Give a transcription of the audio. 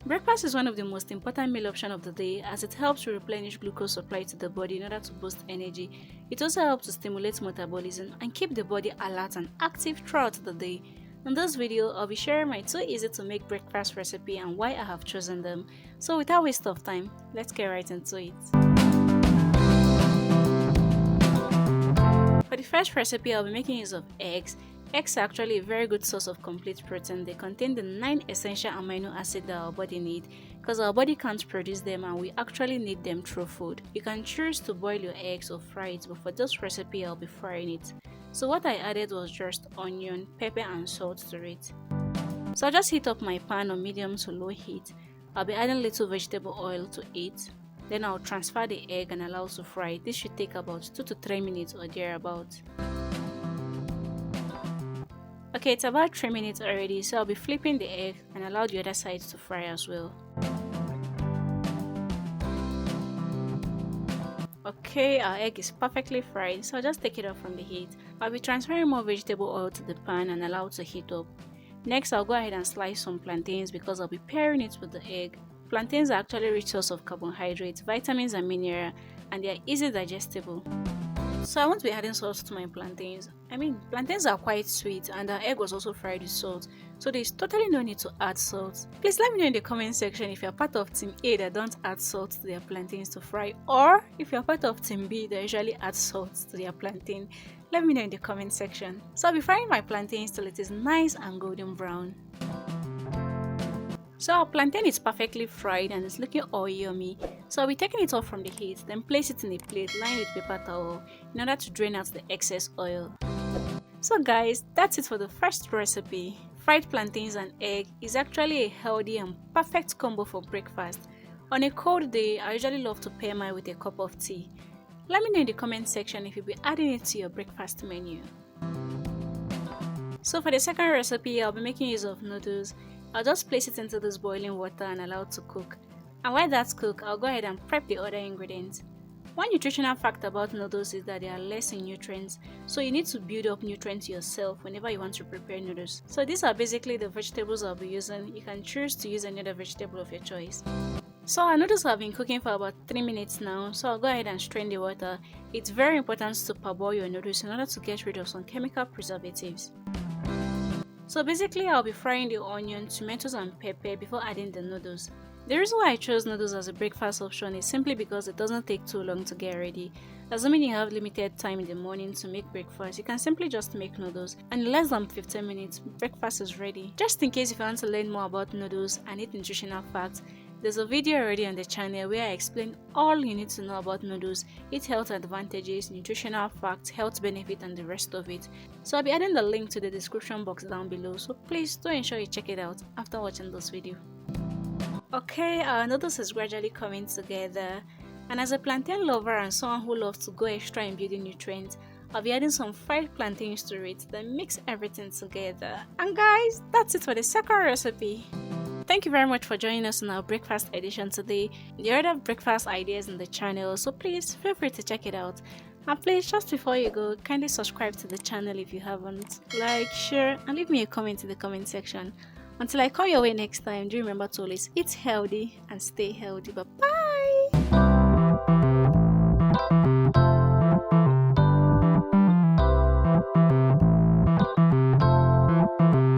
Breakfast is one of the most important meal options of the day as it helps to replenish glucose supply to the body in order to boost energy. It also helps to stimulate metabolism and keep the body alert and active throughout the day. In this video, I'll be sharing my 2 easy to make breakfast recipe and why I have chosen them. So without waste of time, let's get right into it. For the first recipe, I'll be making use of eggs. Eggs are actually a very good source of complete protein. They contain the 9 essential amino acids that our body needs because our body can't produce them and we actually need them through food. You can choose to boil your eggs or fry it, but for this recipe I'll be frying it. So what I added was just onion, pepper and salt to it. So I'll just heat up my pan on medium to low heat. I'll be adding little vegetable oil to it. Then I'll transfer the egg and allow to fry. This should take about 2 to 3 minutes or thereabout. Okay, it's about 3 minutes already, so I'll be flipping the egg and allow the other side to fry as well. Okay, our egg is perfectly fried, so I'll just take it off from the heat. I'll be transferring more vegetable oil to the pan and allow it to heat up. Next, I'll go ahead and slice some plantains because I'll be pairing it with the egg. Plantains are actually a rich source of carbohydrates, vitamins and minerals, and they are easy digestible. So I won't be adding salt to my plantains. Plantains are quite sweet and our egg was also fried with salt, so there is totally no need to add salt. Please let me know in the comment section if you're part of team A that don't add salt to their plantains to fry, or if you're part of team B that usually adds salt to their plantain. Let me know in the comment section. So I'll be frying my plantains till it is nice and golden brown. So our plantain is perfectly fried and it's looking all yummy. So I'll be taking it off from the heat, then place it in a plate lined with paper towel in order to drain out the excess oil. So guys, that's it for the first recipe. Fried plantains and egg is actually a healthy and perfect combo for breakfast. On a cold day, I usually love to pair mine with a cup of tea. Let me know in the comment section if you'll be adding it to your breakfast menu. So for the second recipe, I'll be making use of noodles. I'll just place it into this boiling water and allow it to cook. And while that's cooked, I'll go ahead and prep the other ingredients. One nutritional fact about noodles is that they are less in nutrients, so you need to build up nutrients yourself whenever you want to prepare noodles. So these are basically the vegetables I'll be using. You can choose to use any other vegetable of your choice. So our noodles have been cooking for about 3 minutes now, so I'll go ahead and strain the water. It's very important to parboil your noodles in order to get rid of some chemical preservatives. So basically I'll be frying the onion, tomatoes and pepper before adding the noodles. The reason why I chose noodles as a breakfast option is simply because it doesn't take too long to get ready. Assuming you have limited time in the morning to make breakfast, you can simply just make noodles and in less than 15 minutes, breakfast is ready. Just in case if you want to learn more about noodles and eat nutritional facts, there's a video already on the channel where I explain all you need to know about noodles, its health advantages, nutritional facts, health benefit and the rest of it. So I'll be adding the link to the description box down below, so please do ensure you check it out after watching this video. Okay, our noodles is gradually coming together, and as a plantain lover and someone who loves to go extra in building nutrients, I'll be adding some fried plantains to it, then mix everything together. And guys, that's it for the second recipe. Thank you very much for joining us in our breakfast edition today. There are other breakfast ideas in the channel, so please feel free to check it out. And please, just before you go, kindly subscribe to the channel if you haven't. Like, share, and leave me a comment in the comment section. Until I come your way next time, do remember to always eat healthy and stay healthy. Bye bye.